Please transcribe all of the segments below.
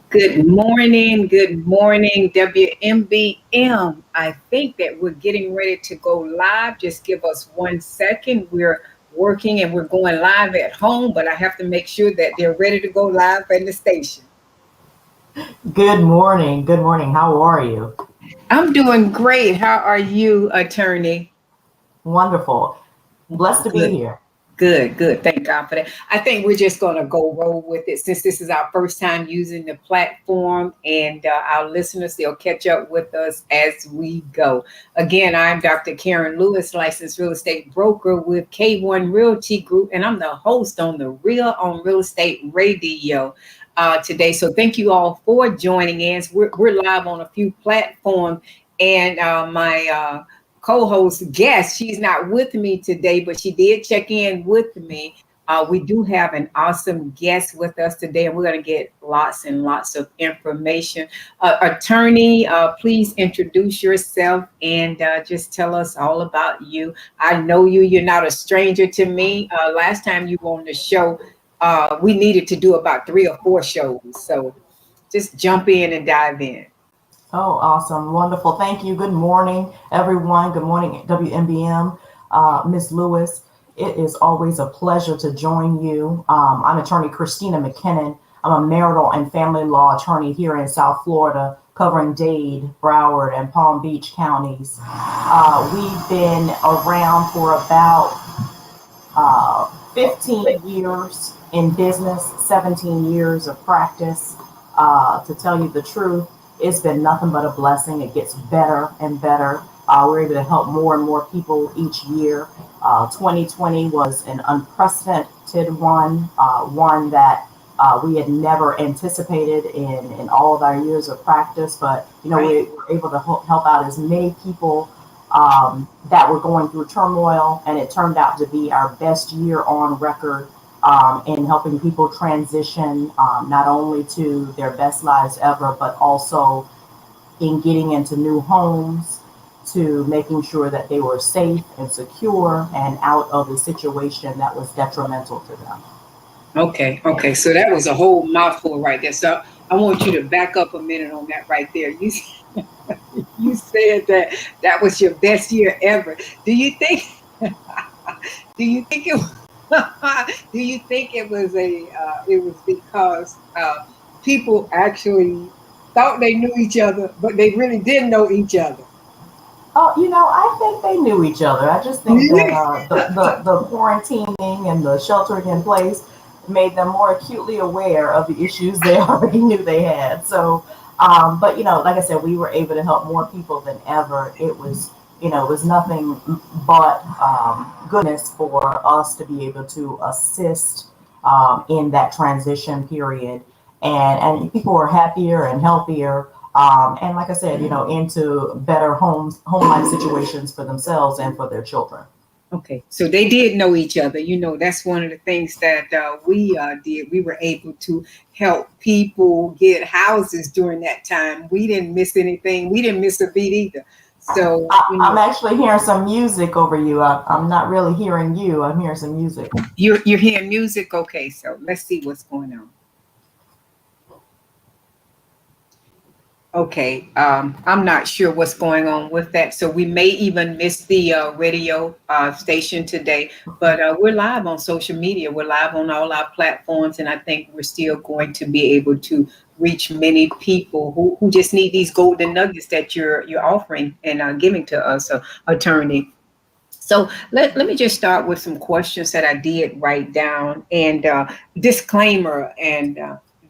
Good morning, WMBM. I think that we're getting ready to go live. Just give us 1 second. We're working and we're going live at home, but I have to make sure that they're ready to go live at the station. Good morning. Good morning. How are you? I'm doing great. How are you, attorney? Wonderful. Blessed to be Good. here. Good. Thank God for that. I think we're just going to go roll with it since this is our first time using the platform, and our listeners, they'll catch up with us as we go. Again, I'm Dr. Karen Lewis, licensed real estate broker with K1 Realty Group, and I'm the host on the Real on Real Estate Radio today. So thank you all for joining in. We're live on a few platforms, and my co-host guest. She's not with me today, but she did check in with me. We do have an awesome guest with us today, and we're going to get lots and lots of information. Attorney, please introduce yourself and just tell us all about you. I know you. You're not a stranger to me. Last time you were on the show, we needed to do about 3 or 4 shows. So just jump in and dive in. Oh, awesome. Wonderful. Thank you. Good morning, everyone. Good morning, WMBM. Miss Lewis, it is always a pleasure to join you. I'm attorney Christina McKinnon. I'm a marital and family law attorney here in South Florida, covering Dade, Broward, and Palm Beach counties. We've been around for about 15 years in business, 17 years of practice. To tell you the truth, it's been nothing but a blessing. It gets better and better. We're able to help more and more people each year. 2020 was an unprecedented one that we had never anticipated in all of our years of practice. But, we were able to help out as many people that were going through turmoil, and it turned out to be our best year on record in helping people transition not only to their best lives ever, but also in getting into new homes, to making sure that they were safe and secure and out of a situation that was detrimental to them. Okay. So that was a whole mouthful right there. So I want you to back up a minute on that right there. You said that that was your best year ever. Do you think? Do you think it? Do you think it was it was because people actually thought they knew each other, but they really didn't know each other? Oh, I think they knew each other. I just think that the quarantining and the sheltering in place made them more acutely aware of the issues they already knew they had. So, but like I said, we were able to help more people than ever. It was nothing but goodness for us to be able to assist in that transition period, and people were happier and healthier. And like I said, into better home life situations for themselves and for their children. Okay, so they did know each other. That's one of the things that we did. We were able to help people get houses during that time. We didn't miss anything. We didn't miss a beat either. So I'm actually hearing some music over you. I'm not really hearing you. I'm hearing some music. You're hearing music. Okay, so let's see what's going on. Okay, I'm not sure what's going on with that. So we may even miss the radio station today, but we're live on social media. We're live on all our platforms, and I think we're still going to be able to reach many people who just need these golden nuggets that you're offering and giving to us, attorney. So let me just start with some questions that I did write down, and disclaimer, and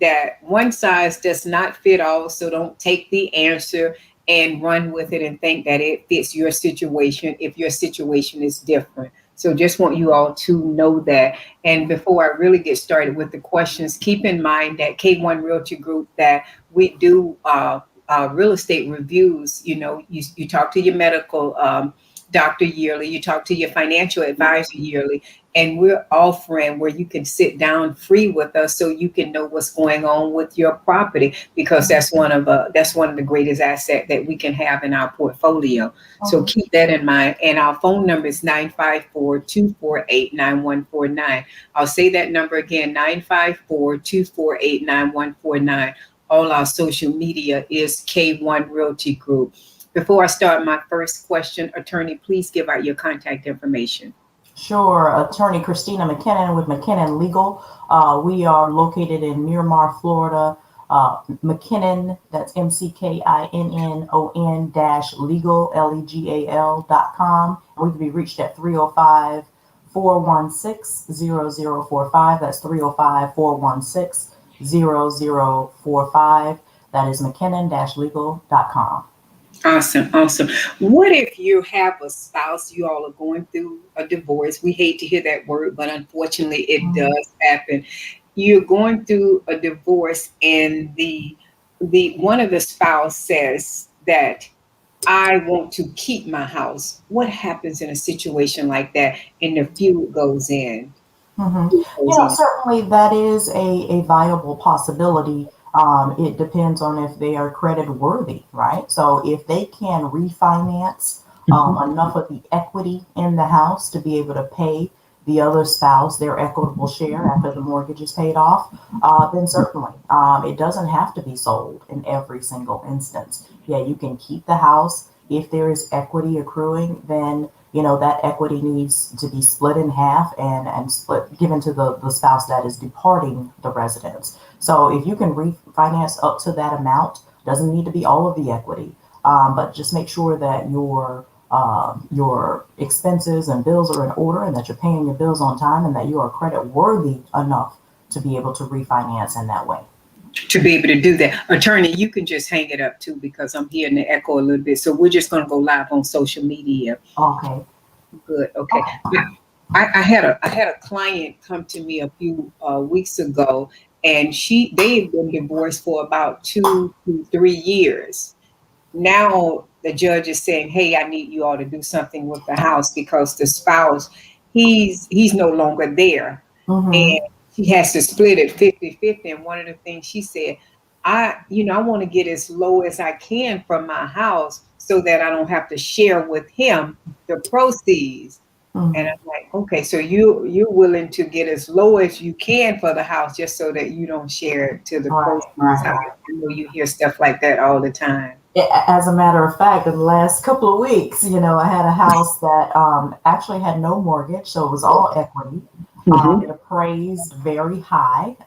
that one size does not fit all. So don't take the answer and run with it and think that it fits your situation if your situation is different. So just want you all to know that. And before I really get started with the questions, keep in mind that K1 Realty Group, that we do real estate reviews. You talk to your medical doctor yearly, you talk to your financial advisor yearly, and we're offering where you can sit down free with us so you can know what's going on with your property, because that's one of the greatest assets that we can have in our portfolio. So keep that in mind. And our phone number is 954-248-9149. I'll say that number again, 954-248-9149. all our social media is K1 Realty Group. Before I start my first question, attorney, please give out your contact information. Sure. Attorney Christina McKinnon with McKinnon Legal. We are located in Miramar, Florida. McKinnon, that's McKinnon dash legal, legal.com. We can be reached at 305 416 0045. That's 305 416 0045. That is McKinnon-legal.com. Awesome, awesome. What if you have a spouse, you all are going through a divorce? We hate to hear that word, but unfortunately it does happen. You're going through a divorce and the one of the spouse says that I want to keep my house. What happens in a situation like that and the feud goes in? Mhm. Feud goes in. Certainly that is a viable possibility. It depends on if they are credit worthy, right? So if they can refinance enough of the equity in the house to be able to pay the other spouse their equitable share after the mortgage is paid off, then certainly it doesn't have to be sold in every single instance. Yeah, you can keep the house. If there is equity accruing, then that equity needs to be split in half and split given to the spouse that is departing the residence. So if you can refinance up to that amount, doesn't need to be all of the equity, but just make sure that your expenses and bills are in order and that you're paying your bills on time and that you are credit worthy enough to be able to refinance in that way. To be able to do that. Attorney, you can just hang it up too because I'm hearing the echo a little bit. So we're just going to go live on social media. Okay. Good. Okay. I had a client come to me a few weeks ago, and they've been divorced for about 2 to 3 years. Now the judge is saying, "Hey, I need you all to do something with the house because the spouse, he's no longer there, Mm-hmm. and she has to split it 50-50." And one of the things she said, I want to get as low as I can from my house so that I don't have to share with him the proceeds. And Mm-hmm. I'm like, okay, so you're willing to get as low as you can for the house just so that you don't share it to the Right, proceeds. I right. know you hear stuff like that all the time. As a matter of fact, in the last couple of weeks, I had a house that actually had no mortgage, so it was all equity. It Mhm. appraised very high,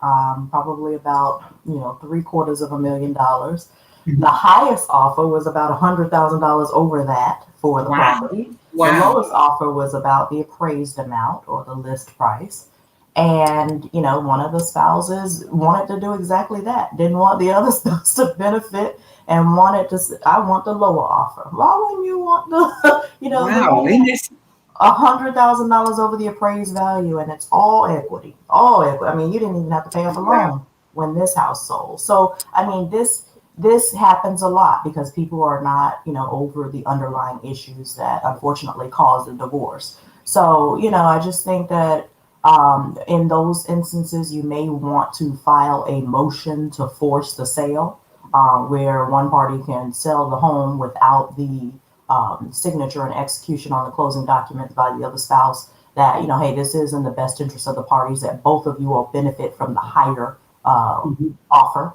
probably about $750,000. The Mhm. highest offer was about $100,000 over that for the Wow. property. The Wow. lowest offer was about the appraised amount or the list price. And one of the spouses wanted to do exactly that. Didn't want the other spouse to benefit and wanted to. I want the lower offer. Why wouldn't you want the Wow. man Isn't this $100,000 over the appraised value, and it's all equity, all equity. I mean, you didn't even have to pay off a wow. loan when this house sold. So, I mean, this happens a lot because people are not, over the underlying issues that unfortunately caused the divorce. So, I just think that in those instances, you may want to file a motion to force the sale, where one party can sell the home without the signature and execution on the closing documents by the other spouse, that hey, this is in the best interest of the parties, that both of you will benefit from the higher Mhm. offer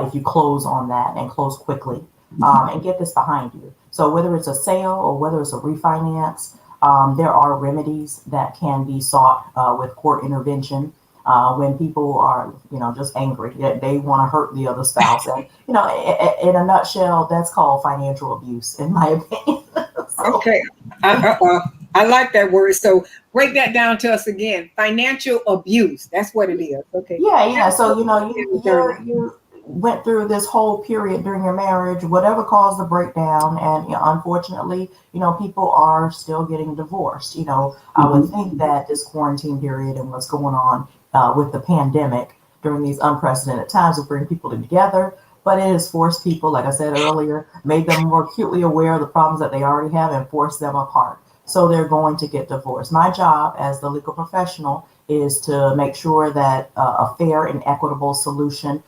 if you close on that and close quickly, and get this behind you. So whether it's a sale or whether it's a refinance, there are remedies that can be sought with court intervention. When people are, just angry, they want to hurt the other spouse, and in a nutshell, that's called financial abuse, in my opinion. So, Okay. I like that word. So break that down to us again. Financial abuse. That's what it is. Okay. yeah, yeah. So Attorney. you went through this whole period during your marriage, whatever caused the breakdown, and unfortunately, people are still getting divorced. I would Mhm. think that this quarantine period and what's going on with the pandemic during these unprecedented times will bring people together. But it has forced people, like I said earlier, made them more acutely aware of the problems that they already have and forced them apart. So they're going to get divorced. My job as the legal professional is to make sure that a fair and equitable solution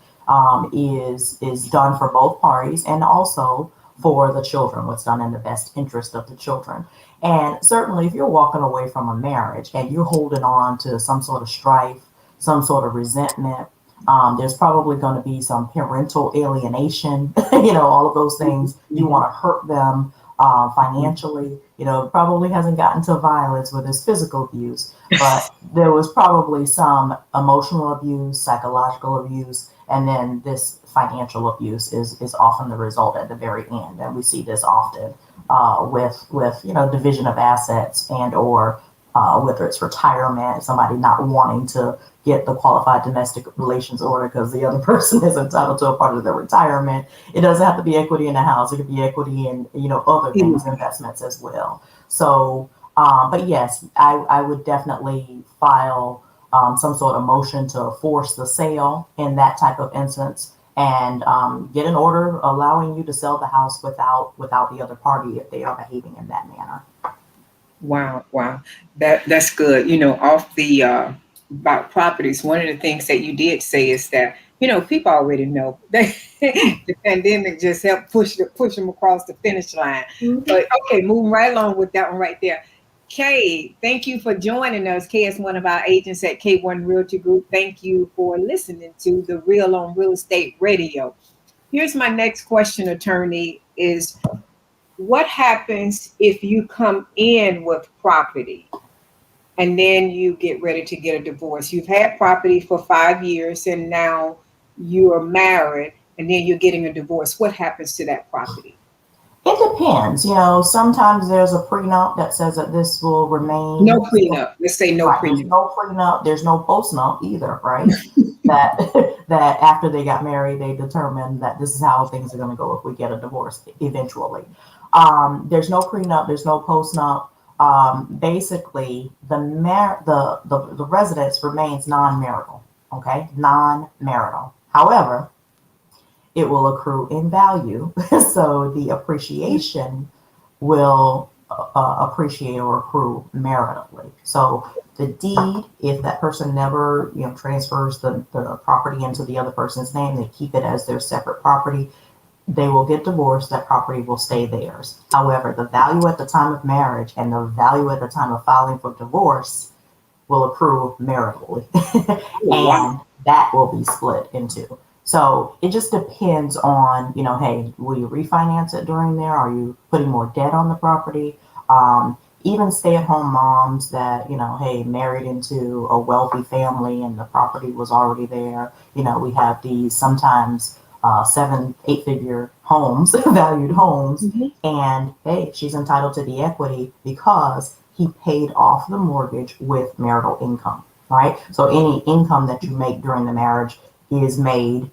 is done for both parties, and also for the children, what's done in the best interest of the children. And certainly, if you're walking away from a marriage and you're holding on to some sort of strife, some sort of resentment, There's probably going to be some parental alienation, all of those things. You want to hurt them financially. It probably hasn't gotten to violence where there's physical abuse, but there was probably some emotional abuse, psychological abuse, and then this financial abuse is often the result at the very end. And we see this often with division of assets and or whether it's retirement, somebody not wanting to get the qualified domestic relations order because the other person is entitled to a part of their retirement. It doesn't have to be equity in the house. It could be equity in, other things, investments as well. So, but yes, I would definitely file some sort of motion to force the sale in that type of instance and get an order allowing you to sell the house without the other party if they are behaving in that manner. Wow, wow. That's good. Off the about properties, one of the things that you did say is that, people already know that the pandemic just helped push them across the finish line. But okay, moving right along with that one right there. Kay, thank you for joining us. Kay is one of our agents at K1 Realty Group. Thank you for listening to the Real on Real Estate Radio. Here's my next question, attorney, is what happens if you come in with property and then you get ready to get a divorce? You've had property for 5 years and now you are married and then you're getting a divorce. What happens to that property? It depends. Sometimes there's a prenup that says that this will remain. No prenup. Let's say no right, prenup. There's no prenup. There's no postnup either, right? that after they got married, they determined that this is how things are going to go if we get a divorce eventually. There's no prenup. There's no postnup. Basically, the residence remains non-marital. Okay, non-marital. However, it will accrue in value, so the appreciation will appreciate or accrue maritally. So the deed, if that person never transfers the property into the other person's name, they keep it as their separate property. They will get divorced, that property will stay theirs. However, the value at the time of marriage and the value at the time of filing for divorce will accrue maritally. And that will be split into. So it just depends on, hey, will you refinance it during there? Are you putting more debt on the property? Even stay-at-home moms that, hey, married into a wealthy family and the property was already there. We have these sometimes 7-8-figure homes, valued homes. And hey, she's entitled to the equity because he paid off the mortgage with marital income, right? So any income that you make during the marriage is made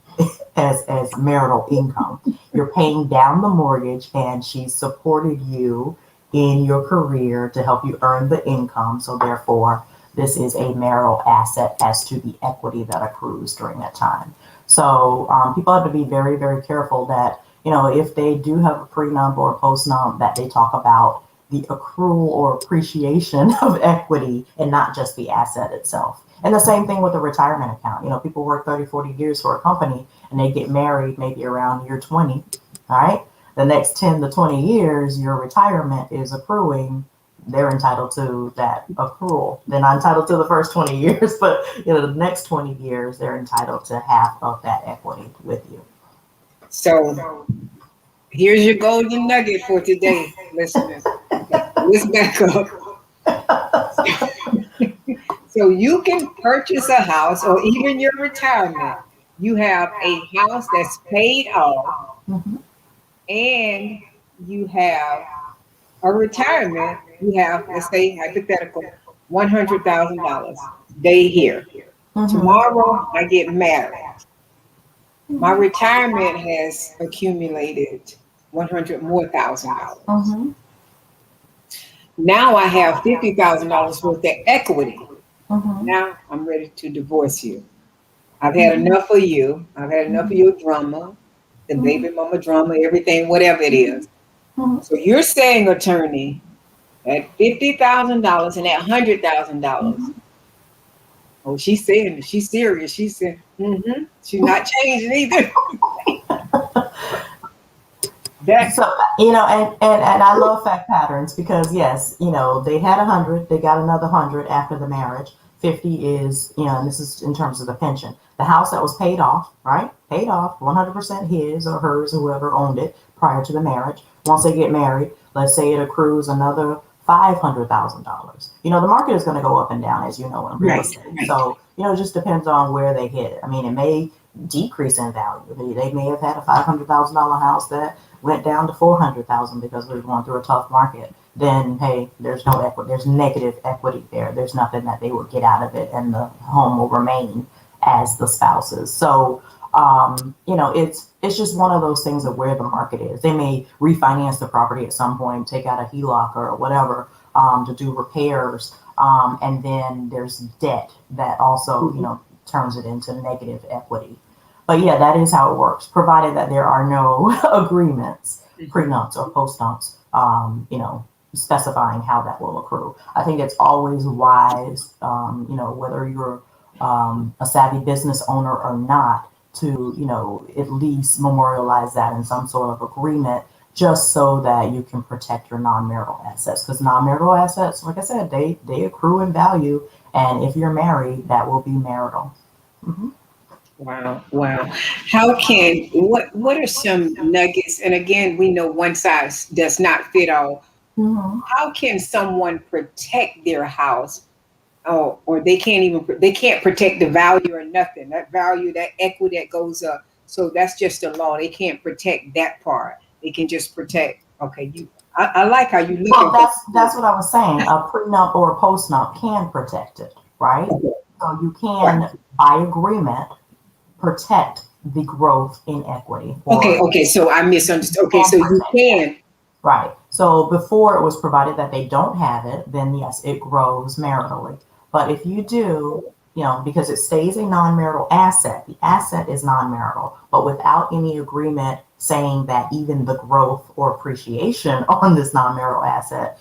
as marital income. You're paying down the mortgage and she supported you in your career to help you earn the income. So therefore, this is a marital asset as to the equity that accrues during that time. So people have to be very, very careful that, if they do have a prenup or a postnup, that they talk about the accrual or appreciation of equity and not just the asset itself. And the same thing with a retirement account. People work 30, 40 years for a company and they get married maybe around year 20. All right. The next 10 to 20 years, your retirement is accruing. They're entitled to that accrual. They're not entitled to the first 20 years, but the next 20 years, they're entitled to half of that equity with you. So here's your golden nugget for today, listeners. Let's back up. So you can purchase a house or even your retirement. You have a house that's paid off and you have a retirement. You have, let's say, hypothetical, $100,000. They here. Tomorrow I get married. My retirement has accumulated $100,000 more. Now I have $50,000 worth of equity. Now I'm ready to divorce you. I've had enough of you. I've had enough of your drama, the baby mama drama, everything, whatever it is. So you're saying, attorney, at $50,000 and at $100,000. Oh, she's saying she's serious. She said, she's not changing either. So, and I love fact patterns because yes, they had 100, they got another 100 after the marriage. 50 is, and this is in terms of the pension. The house that was paid off, right? Paid off, 100% his or hers, whoever owned it prior to the marriage. Once they get married, let's say it accrues another $500,000. The market is going to go up and down, as you know, in real estate. So, it just depends on where they hit it. I mean, it may decrease in value. They may have had a $500,000 house that went down to $400,000 because we were going through a tough market. Then, hey, there's no equity. There's negative equity there. There's nothing that they will get out of it, and the home will remain as the spouse's. So, it's just one of those things of where the market is. They may refinance the property at some point, take out a HELOC or whatever to do repairs, and then there's debt that also, turns it into negative equity. But yeah, that is how it works, provided that there are no agreements, prenups or postnups, specifying how that will accrue. I think it's always wise, whether you're a savvy business owner or not, to at least memorialize that in some sort of agreement, just so that you can protect your non-marital assets. Because non-marital assets, like I said, they accrue in value, and if you're married, that will be marital. Mm-hmm. Wow. What are some nuggets? And again, we know one size does not fit all. Mm-hmm. How can someone protect their house? Or they can't protect the value or nothing. That value, that equity that goes up. So that's just the law. They can't protect that part. They can just protect. Okay, I like how you look Well, at that's what I was saying. A prenup or a postnup can protect it, right? Okay. So you can, by agreement, protect the growth in equity. Okay. So I misunderstood. Okay, so you can. Right. So before it was provided that they don't have it, then yes, it grows maritally. But if you do, because it stays a non-marital asset, the asset is non-marital, but without any agreement saying that even the growth or appreciation on this non-marital asset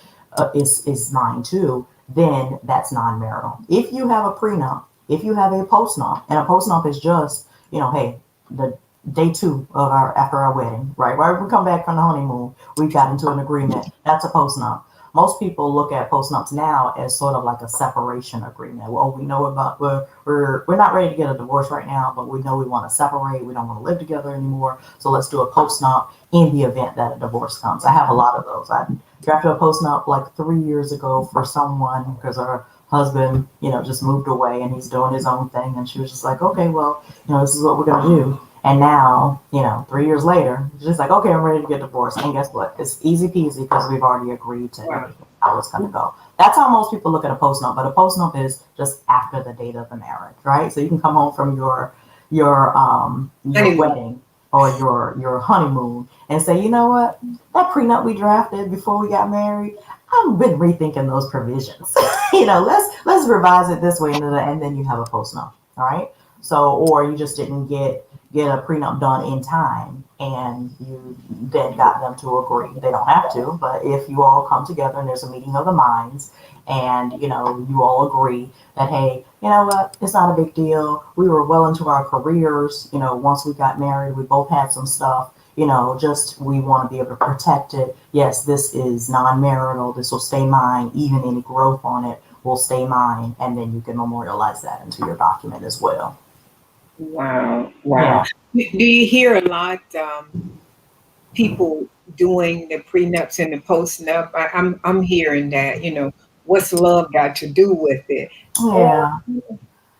is mine too, then that's non-marital. If you have a prenup, if you have a postnup, and a postnup is just, hey, the day 2 of after our wedding, right? Right when we come back from the honeymoon, we got into an agreement. That's a postnup. Most people look at postnups now as sort of like a separation agreement. Well, we know about we're not ready to get a divorce right now, but we know we want to separate. We don't want to live together anymore. So let's do a postnup in the event that a divorce comes. I have a lot of those. I drafted a postnup like 3 years ago for someone because her husband, just moved away and he's doing his own thing. And she was just like, okay, well, this is what we're going to do. And now, 3 years later, she's like, okay, I'm ready to get divorced. And guess what? It's easy peasy because we've already agreed to everything, how it's going to go. That's how most people look at a postnup. But a postnup is just after the date of the marriage, right? So you can come home from your wedding or your honeymoon and say, you know what? That prenup we drafted before we got married, I've been rethinking those provisions. Let's revise it this way, and then you have a postnup, all right? So, or you just didn't get a prenup done in time, and you then got them to agree. They don't have to, but if you all come together and there's a meeting of the minds, and you all agree that, hey, you know what, it's not a big deal. We were well into our careers. Once we got married, we both had some stuff. Just we want to be able to protect it. Yes, this is non-marital. This will stay mine. Even any growth on it will stay mine, and then you can memorialize that into your document as well. Wow. Do you hear a lot people doing the prenups and the postnup? I'm hearing that, what's love got to do with it? Yeah.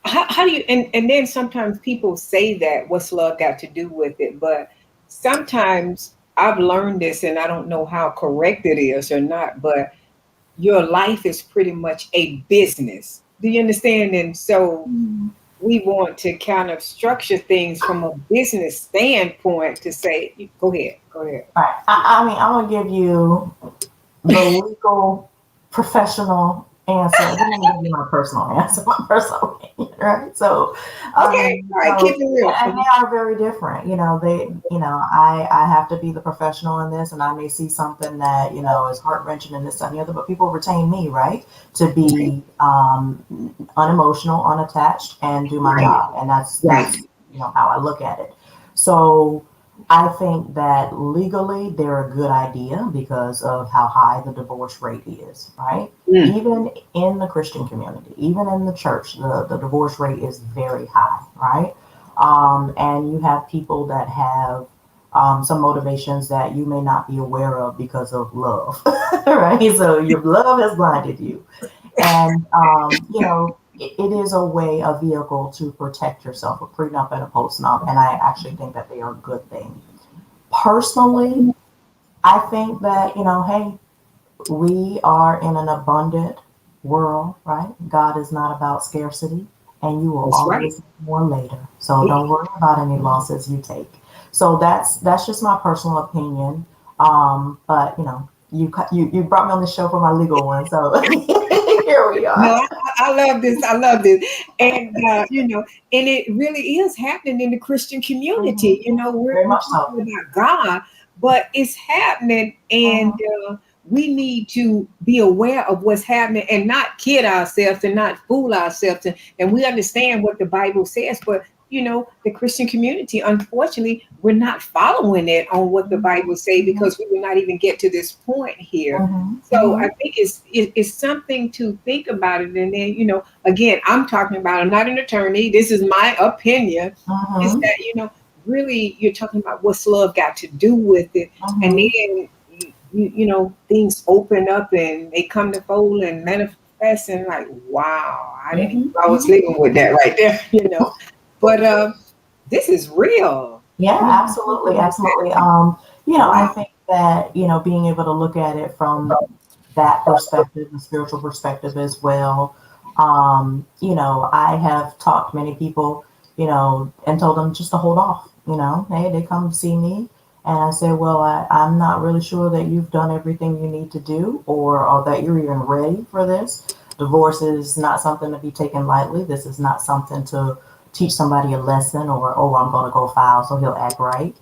How do you and then sometimes people say that what's love got to do with it, but sometimes I've learned this and I don't know how correct it is or not, but your life is pretty much a business. Do you understand? And so we want to kind of structure things from a business standpoint to say, go ahead. All right. I mean, I'm going to give you the legal professional answer. I'm going to give you my personal answer, my personal opinion, right? So, okay, all right, keep it real. And they are very different. I have to be the professional in this, and I may see something that, is heart-wrenching and this and the other, but people retain me, right, to be unemotional, unattached, and do my job. And that's how I look at it. So I think that legally they're a good idea because of how high the divorce rate is, right? Even in the Christian community, even in the church, the divorce rate is very high, right? And you have people that have some motivations that you may not be aware of because of love, right? So your love has blinded you. And, it is a way, a vehicle to protect yourself, a prenup and a postnup. And I actually think that they are a good thing. Personally, I think that, hey, we are in an abundant world, right? God is not about scarcity, and you will That's right. always have more later. So don't worry about any losses you take. So that's just my personal opinion. But you brought me on the show for my legal one, so here we No, are. I love this. I love this. And, and it really is happening in the Christian Hmm. community. Very We're much so. talking about God, but it's happening. And Hmm. we need to be aware of what's happening and not kid ourselves and not fool ourselves. And we understand what the Bible says, but the Christian community, unfortunately, we're not following it on what the Bible say Hmm. because we will not even get to this point here. Hmm. So Hmm. I think it's something to think about it. And then, again, I'm talking about, I'm not an attorney. This is my opinion. Is Hmm. that, really you're talking about what's love got to do with it. And Hmm. then, things open up and they come to fold and manifest and like, wow, I didn't Hmm. know I was living with that right there, But this is real. Yeah, This absolutely, is absolutely. happening. I Wow. think that, being able to look at it from that perspective, the spiritual perspective as well. I have talked to many people, and told them just to hold off. Hey, they come to see me, and I say, well, I'm not really sure that you've done everything you need to do, or that you're even ready for this. Divorce is not something to be taken lightly. This is not something to teach somebody a lesson, or, oh, I'm going to go file so he'll act right.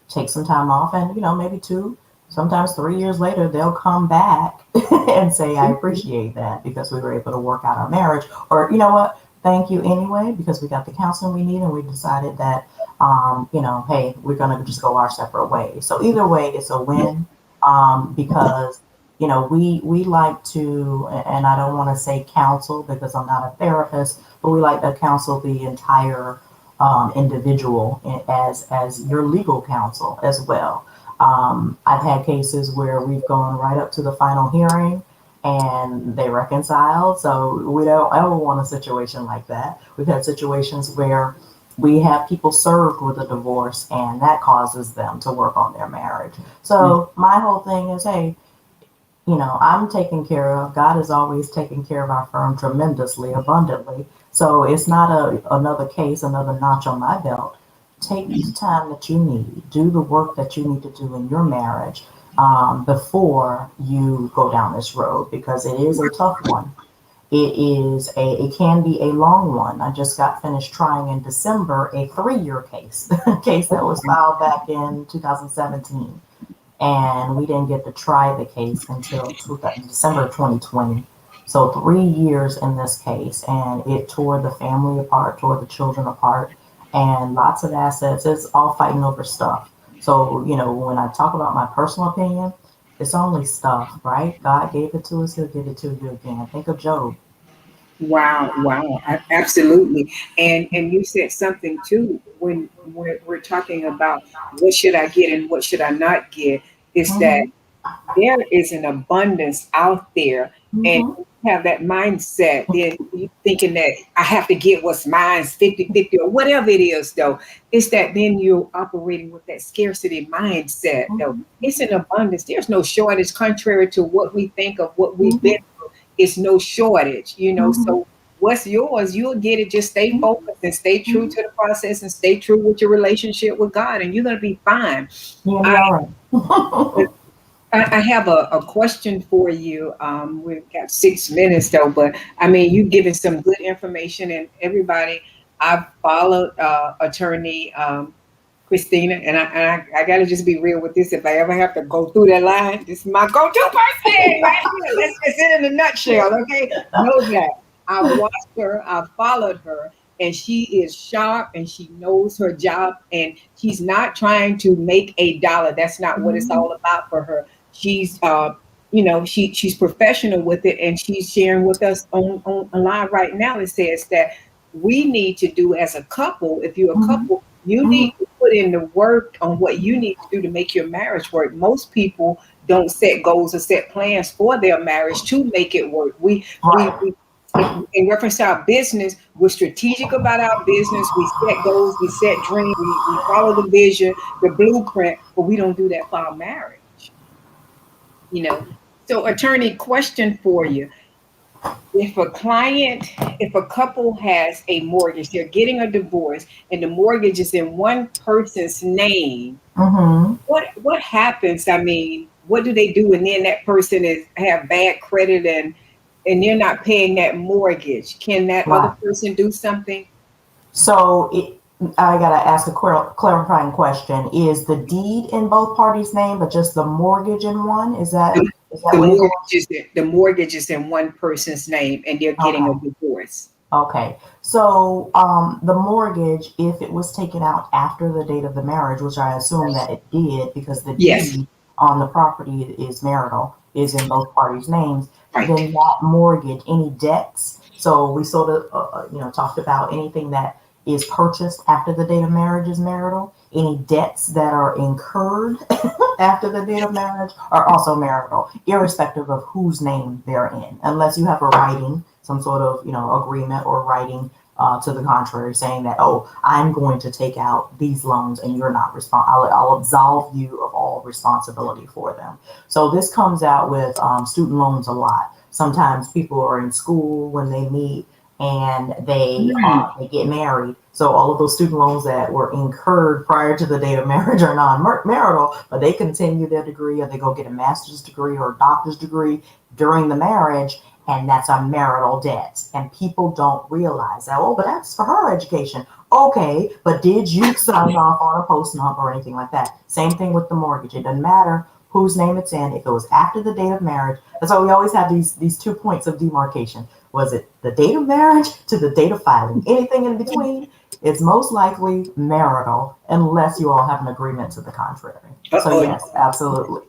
Take some time off, and maybe two, sometimes 3 years later, they'll come back and say, I appreciate that because we were able to work out our marriage. Or, you know what? Thank you anyway, because we got the counseling we need and we decided that, hey, we're going to just go our separate ways. So either way, it's a win, because, we like to, and I don't want to say counsel because I'm not a therapist, but we like to counsel the entire individual as your legal counsel as well. I've had cases where we've gone right up to the final hearing and they reconciled. So we don't ever want a situation like that. We've had situations where we have people served with a divorce and that causes them to work on their marriage. So my whole thing is, hey, I'm taken care of. God is always taking care of our firm tremendously, abundantly. So it's not another case, another notch on my belt. Take the time that you need. Do the work that you need to do in your marriage, before you go down this road, because it is a tough one. It can be a long one. I just got finished trying in December a 3-year case, a case that was filed back in 2017, and we didn't get to try the case until December of 2020. So 3 years in this case, and it tore the family apart, tore the children apart, and lots of assets. It's all fighting over stuff. So, when I talk about my personal opinion, it's only stuff, right? God gave it to us, he'll give it to you again. Think of Job. Wow, wow, absolutely. And you said something too when we're talking about what should I get and what should I not get, is that Hmm. there is an abundance out there, and Hmm. you have that mindset, then you thinking that I have to get what's mine 50-50 or whatever it is though. It's that then you're operating with that scarcity mindset though. Hmm. It's an abundance. There's no shortage, contrary to what we think of what we've Hmm. been through. It's no shortage, Hmm. so what's yours, you'll get it. Just stay Hmm. focused and stay true to the process and stay true with your relationship with God, and you're going to be fine. You'll be I all right. I have a question for you. We've got 6 minutes though, but I mean, you've given some good information, and everybody, I've followed attorney Christina, and I got to just be real with this. If I ever have to go through that line, this is my go-to person right here. Let's just it in a nutshell, okay? Know that I've watched her, I've followed her, and she is sharp and she knows her job, and she's not trying to make a dollar. That's not what it's Mhm. all about for her. She's she's professional with it, and she's sharing with us on live right now. It says that we need to do as a couple, if you're a Mhm. couple, you Mhm. need to put in the work on what you need to do to make your marriage work. Most people don't set goals or set plans for their marriage to make it work. Right. We in reference to our business, we're strategic about our business. We set goals, we set dreams, we follow the vision, the blueprint, but we don't do that for our marriage, you know. So, attorney, question for you. If a couple has a mortgage, they're getting a divorce, and the mortgage is in one person's name, Mhm. what happens? I mean, what do they do? And then that person is have bad credit and they're not paying that mortgage. Can that other Right. person do something? So I gotta ask a clarifying question. Is the deed in both parties' name, but just the mortgage in one? The, Is that where you're going? the mortgage is in one person's name and they're getting a Okay. divorce. Okay. So the mortgage, if it was taken out after the date of the marriage, which I assume that it did because the Yes, deed on the property is marital, is in both parties' names, right. then that mortgage, any debts. So we sort of, talked about anything that is purchased after the date of marriage is marital. Any debts that are incurred after the date of marriage are also marital, irrespective of whose name they're in, unless you have a writing, some sort of agreement or writing to the contrary, saying that, oh, I'm going to take out these loans and you're not responsible. I'll absolve you of all responsibility for them. So this comes out with student loans a lot. Sometimes people are in school when they meet and Mm. they get married. So all of those student loans that were incurred prior to the date of marriage are non-marital, but they continue their degree or they go get a master's degree or a doctor's degree during the marriage, and that's a marital debt. And people don't realize that. Oh, but that's for her education. Okay, but did you sign off on a post-nup or anything like that? Same thing with the mortgage. It doesn't matter whose name it's in. If it was after the date of marriage, that's why we always have these 2 points of demarcation. Was it the date of marriage to the date of filing? Anything in between, it's most likely marital unless you all have an agreement to the contrary. So Uh-oh. yes, absolutely.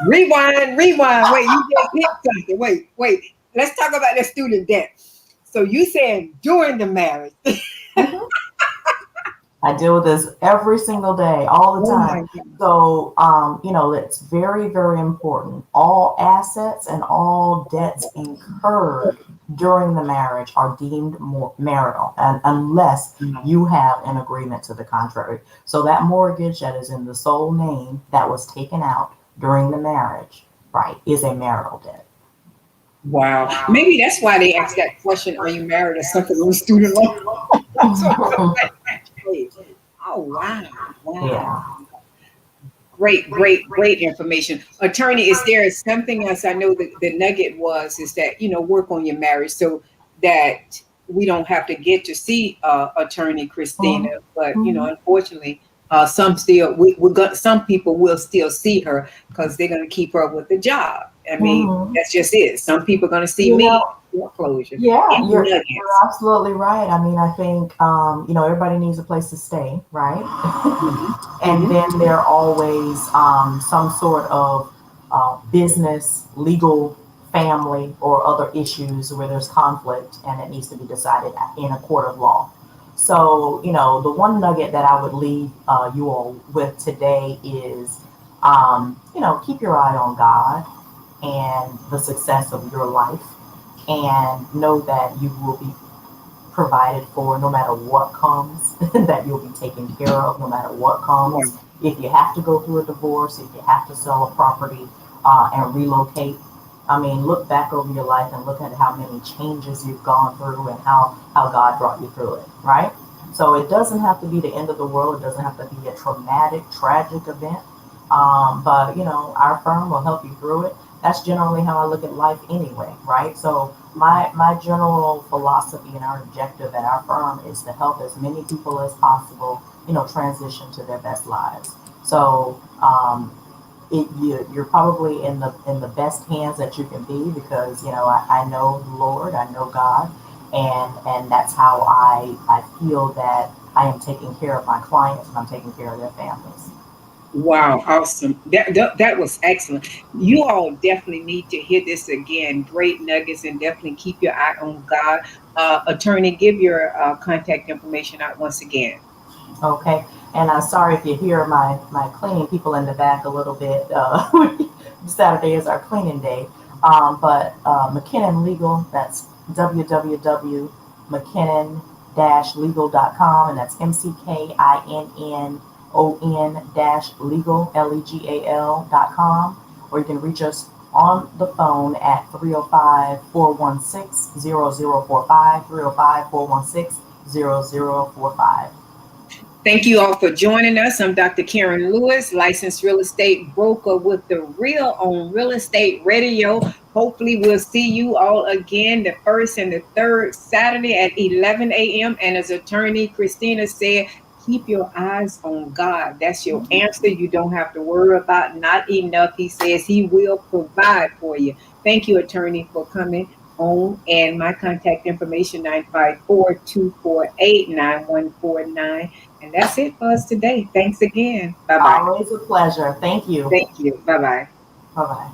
Rewind, rewind. Wait, you just hit something. Wait. Let's talk about the student debt. So you said during the marriage. Mhm. I deal with this every single day, all the Oh time. my God. So, it's very, very important. All assets and all debts incurred during the marriage are deemed marital, and unless you have an agreement to the contrary. So that mortgage that is in the sole name that was taken out during the marriage, right, is a marital debt. Wow. Maybe that's why they asked that question, are you married or something on student loan? So I was like, wait. Oh wow. Wow. Yeah. Great information. Attorney, is there something else? I know that the nugget was is that, work on your marriage so that we don't have to get to see attorney Christina, Mhm. but Mhm. unfortunately, some people will still see her because they're going to keep her with the job. I mean, Mhm. that's just it. Some people are going to see You me know, foreclosure. Yeah, Any you're nuggets? absolutely right. I mean, I think everybody needs a place to stay, right? Hmm. And Hmm. then there are always some sort of business, legal, family, or other issues where there's conflict and it needs to be decided in a court of law. So, the one nugget that I would leave you all with today is, keep your eye on God and the success of your life, and know that you will be provided for no matter what comes, that you'll be taken care of no matter what Yeah. comes. If you have to go through a divorce, if you have to sell a property and relocate, I mean, look back over your life and look at how many changes you've gone through and how God brought you through it, right? So it doesn't have to be the end of the world. It doesn't have to be a traumatic, tragic event. But, our firm will help you through it. That's generally how I look at life anyway, right? So my general philosophy and our objective at our firm is to help as many people as possible, transition to their best lives. So you're probably in the best hands that you can be because I know the Lord, I know God, and that's how I feel that I am taking care of my clients and I'm taking care of their families. Wow, awesome. That was excellent. You all definitely need to hear this again. Great nuggets, and definitely keep your eye on God. Attorney, give your contact information out once again. Okay. And I'm sorry if you hear my cleaning people in the back a little bit. Saturday is our cleaning day. But McKinnon Legal, that's www.mckinnon-legal.com, and that's McKinnon-legal, legal.com. Or you can reach us on the phone at 305-416-0045, 305-416-0045. Thank you all for joining us. I'm Dr. Karen Lewis, licensed real estate broker with the Real on Real Estate Radio. Hopefully, we'll see you all again the first and the third Saturday at 11 a.m. And as attorney Christina said, keep your eyes on God. That's your answer. You don't have to worry about not enough. He says he will provide for you. Thank you, attorney, for coming on. And my contact information, 954-248-9149. And that's it for us today. Thanks again. Bye bye. Always a pleasure. Thank you. Thank you. Bye bye. Bye bye.